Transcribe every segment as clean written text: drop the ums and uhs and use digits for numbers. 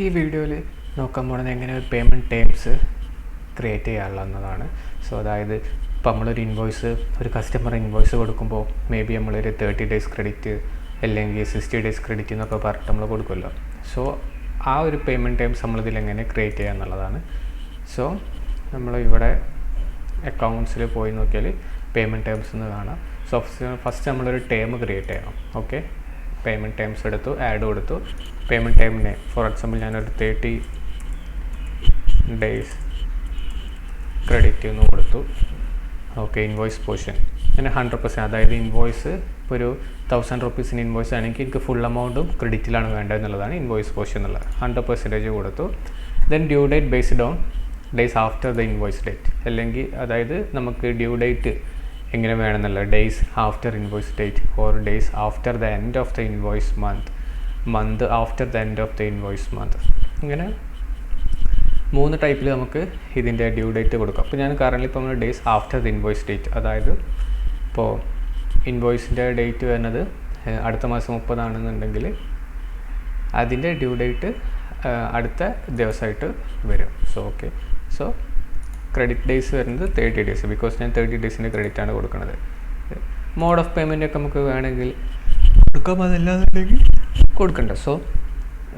ഈ വീഡിയോയിൽ നോക്കാൻ പോകുന്നത് എങ്ങനെ ഒരു പേയ്മെൻറ്റ് ടേംസ് ക്രിയേറ്റ് ചെയ്യാനുള്ളതാണ്. സോ അതായത് ഇപ്പോൾ നമ്മളൊരു ഇൻവോയ്സ് ഒരു കസ്റ്റമർ ഇൻവോയ്സ് കൊടുക്കുമ്പോൾ മേ ബി നമ്മളൊരു 30 days ക്രെഡിറ്റ് അല്ലെങ്കിൽ 60 days ക്രെഡിറ്റ് എന്നൊക്കെ പറഞ്ഞിട്ട് നമ്മൾ കൊടുക്കുമല്ലോ. സോ ആ ഒരു പേയ്മെൻറ്റ് ടേംസ് നമ്മളിതിൽ എങ്ങനെ ക്രിയേറ്റ് ചെയ്യുക എന്നുള്ളതാണ്. സോ നമ്മൾ ഇവിടെ അക്കൗണ്ട്സിൽ പോയി നോക്കിയാൽ പേയ്മെൻറ്റ് ടേംസ് എന്ന് കാണാം. സോ ഫസ്റ്റ് നമ്മളൊരു ടേം ക്രിയേറ്റ് ചെയ്യണം. ഓക്കെ, പേയ്മെൻറ്റ് ടേംസ് എടുത്തു, ആഡ് കൊടുത്തു. പേയ്മെൻറ്റ് ടൈമിന് ഫോർ എക്സാമ്പിൾ ഞാനൊരു 30 days ക്രെഡിറ്റ് എന്ന് കൊടുത്തു. ഓക്കെ, ഇൻവോയ്സ് പോർഷൻ ഞാൻ 100%, അതായത് ഇൻവോയ്സ് ഇപ്പോൾ ഒരു 1000 rupees ഇൻവോയ്സ് ആണെങ്കിൽ എനിക്ക് ഫുൾ എമൗണ്ടും ക്രെഡിറ്റിലാണ് വേണ്ടത് എന്നുള്ളതാണ് ഇൻവോയ്സ് പോർഷൻ എന്നുള്ളത്. 100% കൊടുത്തു. Then due date based on days after the invoice date, അല്ലെങ്കിൽ അതായത് നമുക്ക് ഡ്യൂ ഡേറ്റ് എങ്ങനെ വേണമെന്നുള്ളത് days after invoice date or days after the end of the invoice month after the end of the invoice month. ഇങ്ങനെ 3 ടൈപ്പിൽ നമുക്ക് ഇതിൻ്റെ due date കൊടുക്കാം. അപ്പോൾ ഞാൻ കറൻറ്റ്ലി ഇപ്പോൾ നമ്മൾ days after the invoice date, അതായത് ഇപ്പോൾ ഇൻവോയ്സിൻ്റെ ഡേറ്റ് വരുന്നത് അടുത്ത മാസം 30 ആണെന്നുണ്ടെങ്കിൽ അതിൻ്റെ ഡ്യൂ ഡേറ്റ് അടുത്ത ദിവസമായിട്ട് വരും. So okay, so credit days വരുന്നത് 30 days, ബിക്കോസ് ഞാൻ 30 days ക്രെഡിറ്റാണ് കൊടുക്കുന്നത്. മോഡ് ഓഫ് പേയ്മെൻ്റ് ഒക്കെ നമുക്ക് വേണമെങ്കിൽ കൊടുക്കാം, അതല്ലാന്നുണ്ടെങ്കിൽ കൊടുക്കണ്ട. സോ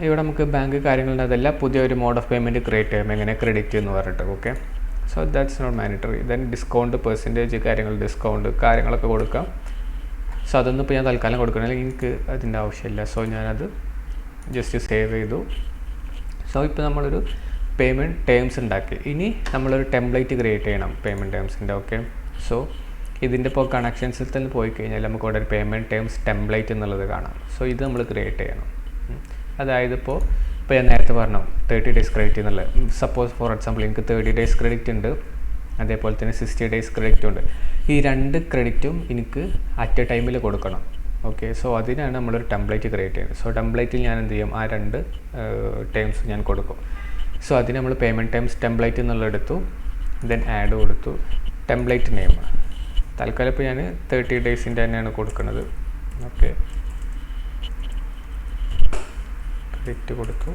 ഇവിടെ നമുക്ക് ബാങ്ക് കാര്യങ്ങളുണ്ട്, അതല്ല പുതിയൊരു മോഡ് ഓഫ് പേയ്മെൻറ്റ് ക്രിയേറ്റ് ചെയ്യാം, എങ്ങനെ ക്രെഡിറ്റ് എന്ന് പറഞ്ഞിട്ട്. Okay, so that's not monetary. Then discount percentage discount കാര്യങ്ങളൊക്കെ കൊടുക്കാം. സോ അതൊന്നും ഇപ്പോൾ ഞാൻ തൽക്കാലം കൊടുക്കണമെങ്കിൽ എനിക്ക് അതിൻ്റെ ആവശ്യമില്ല. സോ ഞാനത് ജസ്റ്റ് സേവ് ചെയ്തു. സോ ഇപ്പോൾ നമ്മളൊരു പേയ്മെൻറ്റ് ടേംസ് ഉണ്ടാക്കി. ഇനി നമ്മളൊരു ടെംപ്ലേറ്റ് ക്രിയേറ്റ് ചെയ്യണം പേയ്മെൻറ്റ് ടേംസിൻ്റെ. ഓക്കെ, സോ ഇതിൻ്റെ ഇപ്പോൾ കണക്ഷൻസിൽ തന്നെ പോയി കഴിഞ്ഞാൽ നമുക്ക് ഇവിടെ ഒരു പേയ്മെൻറ്റ് ടേംസ് ടെംപ്ലേറ്റ് എന്നുള്ളത് കാണാം. സോ ഇത് നമ്മൾ ക്രിയേറ്റ് ചെയ്യണം. അതായത് ഇപ്പോൾ ഞാൻ നേരത്തെ പറഞ്ഞു 30 days ക്രെഡിറ്റ് എന്നുള്ളത്. സപ്പോസ് ഫോർ എക്സാമ്പിൾ എനിക്ക് 30 days ക്രെഡിറ്റ് ഉണ്ട്, അതേപോലെ തന്നെ 60 days ക്രെഡിറ്റ് ഉണ്ട്. ഈ 2 ക്രെഡിറ്റും എനിക്ക് അറ്റ് എ ടൈമിൽ കൊടുക്കണം. ഓക്കെ, സോ അതിനാണ് നമ്മളൊരു ടെംപ്ലേറ്റ് ക്രിയേറ്റ് ചെയ്യുന്നത്. സോ ടെംപ്ലേറ്റിൽ ഞാൻ എന്ത് ചെയ്യും, ആ 2 ടേംസ് ഞാൻ കൊടുക്കും. സോ അതിന് നമ്മൾ പേയ്മെൻറ്റ് ടൈംസ് ടെംപ്ലേറ്റ് എന്നുള്ളത് എടുത്തു. ദെൻ ആഡ് കൊടുത്തു. ടെംപ്ലേറ്റ് നെയിം തൽക്കാലം ഇപ്പോൾ ഞാൻ 30 days തന്നെയാണ് കൊടുക്കുന്നത്. ഓക്കെ, ക്രെഡിറ്റ് കൊടുത്തു.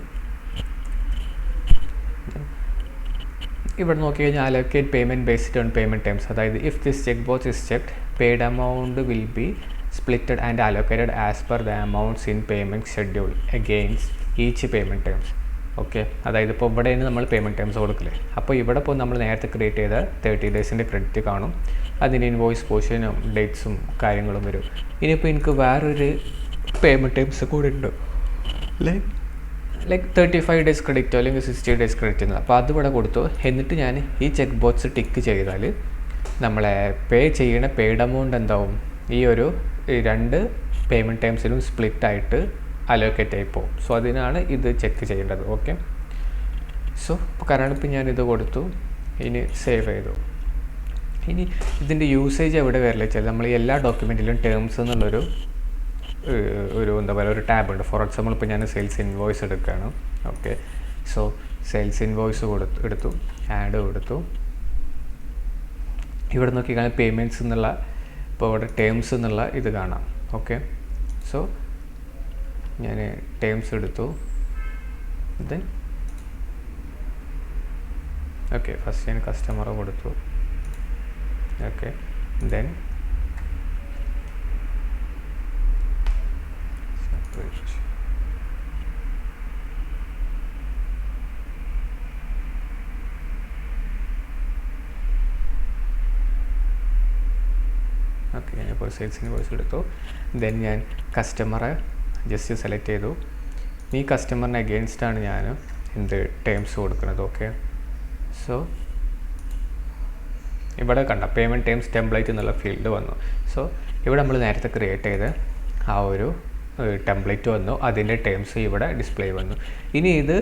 ഇവിടെ നോക്കി കഴിഞ്ഞാൽ allocate payment based on payment times, അതായത് if this check box is checked paid amount will be splitted and allocated as per the amounts in payment schedule against each payment times. Okay, അതായത് ഇപ്പോൾ ഇവിടെയാണ് നമ്മൾ payment times കൊടുക്കില്ലേ. അപ്പോൾ ഇവിടെ ഇപ്പോൾ നമ്മൾ നേരത്തെ ക്രിയേറ്റ് ചെയ്ത 30 days ക്രെഡിറ്റ് കാണും, അതിന് ഇൻവോയ്സ് പോർഷനും ഡേറ്റ്സും കാര്യങ്ങളും വരും. ഇനിയിപ്പോൾ എനിക്ക് വേറൊരു പേയ്മെൻറ്റ് ടൈംസ് കൂടെ ഉണ്ട്, ലൈക്ക് 35 days ക്രെഡിറ്റോ അല്ലെങ്കിൽ 60 days ക്രെഡിറ്റ് എന്നത്. അപ്പോൾ അതിവിടെ കൊടുത്തു. എന്നിട്ട് ഞാൻ ഈ ചെക്ക് ബോക്സ് ടിക്ക് ചെയ്താൽ നമ്മളെ പേ ചെയ്യണ പെയ്ഡ് എമൗണ്ട് എന്താവും, ഈ ഒരു 2 പേയ്മെൻറ്റ് ടൈംസിലും സ്പ്ലിറ്റായിട്ട് അലോക്കേറ്റ് ആയി പോകും. സോ അതിനാണ് ഇത് ചെക്ക് ചെയ്യേണ്ടത്. ഓക്കെ, സോ കാരണം ഇപ്പോൾ ഞാനിത് കൊടുത്തു, ഇനി സേവ് ചെയ്തു. ഇനി ഇതിൻ്റെ യൂസേജ് എവിടെ വരില്ല വെച്ചാൽ നമ്മൾ എല്ലാ ഡോക്യുമെൻറ്റിലും ടേംസ് എന്നുള്ളൊരു എന്താ പറയുക ഒരു ടാബ് ഉണ്ട്. ഫോർ എക്സാമ്പിൾ ഇപ്പോൾ ഞാൻ സെയിൽസ് ഇൻവോയ്സ് എടുക്കുകയാണ്. ഓക്കെ, സോ സെയിൽസ് ഇൻവോയ്സ് എടുത്തു, ആഡ് കൊടുത്തു. ഇവിടെ നോക്കിക്കഴിഞ്ഞാൽ പേയ്മെൻറ്റ്സ് എന്നുള്ള ഇപ്പോൾ ഇവിടെ ടേംസ് എന്നുള്ള ഇത് കാണാം. ഓക്കെ, സോ ഞാൻ ടേംസ് എടുത്തു. ദെൻ ഓക്കെ, ഫസ്റ്റ് ഞാൻ കസ്റ്റമർ കൊടുത്തു. ഓക്കെ, ദെൻ ഓക്കെ, ഞാനിപ്പോൾ സെയിൽസ് ഇൻവോയ്സ് എടുത്തു. ദെൻ ഞാൻ കസ്റ്റമറെ ജസ്റ്റ് സെലക്ട് ചെയ്തു. ഈ കസ്റ്റമറിന് അഗെയിൻസ്റ്റാണ് ഞാൻ എന്ത് ടേംസ് കൊടുക്കുന്നത്. ഓക്കെ, സോ ഇവിടെ കണ്ട പേയ്മെൻറ്റ് ടൈംസ് ടെംപ്ലേറ്റ് എന്നുള്ള ഫീൽഡ് വന്നു. സോ ഇവിടെ നമ്മൾ നേരത്തെ ക്രിയേറ്റ് ചെയ്ത ആ ഒരു ടെംപ്ലേറ്റ് വന്നു, അതിൻ്റെ ടേംസ് ഇവിടെ ഡിസ്പ്ലേ വന്നു. ഇനി ഇത്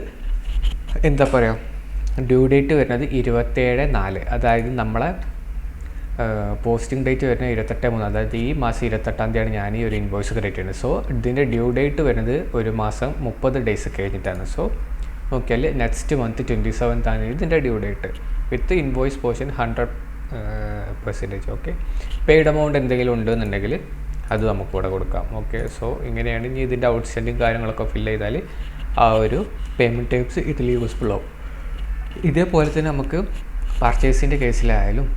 എന്താ പറയുക, ഡ്യൂ ഡേറ്റ് വരുന്നത് 27/4, അതായത് നമ്മളെ പോസ്റ്റിംഗ് ഡേറ്റ് വരുന്നത് 28/3, അതായത് ഈ മാസം 28-ാം തീയതിയാണ് ഞാൻ ഈ ഒരു ഇൻവോയ്സ് ക്രിയേറ്റ് ചെയ്യുന്നത്. സോ ഇതിൻ്റെ ഡ്യൂ ഡേറ്റ് വരുന്നത് ഒരു മാസം 30 days കഴിഞ്ഞിട്ടാണ്. സോ നോക്കിയാൽ നെക്സ്റ്റ് മന്ത് 27th ആണ് ഇതിൻ്റെ due date with invoice portion 100%. Okay, paid amount എന്തെങ്കിലും ഉണ്ടെന്നുണ്ടെങ്കിൽ അത് നമുക്ക് ഇവിടെ കൊടുക്കാം. ഓക്കെ, സോ ഇങ്ങനെയാണ്. ഇനി ഇതിൻ്റെ ഔട്ട്സ്റ്റാൻഡിങ് കാര്യങ്ങളൊക്കെ ഫില്ല് ചെയ്താൽ ആ ഒരു പേയ്മെൻറ്റ് ടേംസ് ഇതിൽ യൂസ്ഫുൾ ആവും. ഇതേപോലെ തന്നെ നമുക്ക് പർച്ചേസിൻ്റെ കേസിലായാലും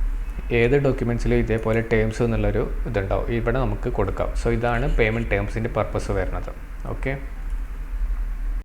ഏത് ഡോക്യുമെൻറ്റ്സിലും ഇതേപോലെ ടേംസ് എന്നുള്ളൊരു ഇതുണ്ടാവും, ഇവിടെ നമുക്ക് കൊടുക്കാം. സോ ഇതാണ് പേയ്മെൻറ്റ് ടേംസിൻ്റെ പർപ്പസ് വരുന്നത്. ഓക്കെ.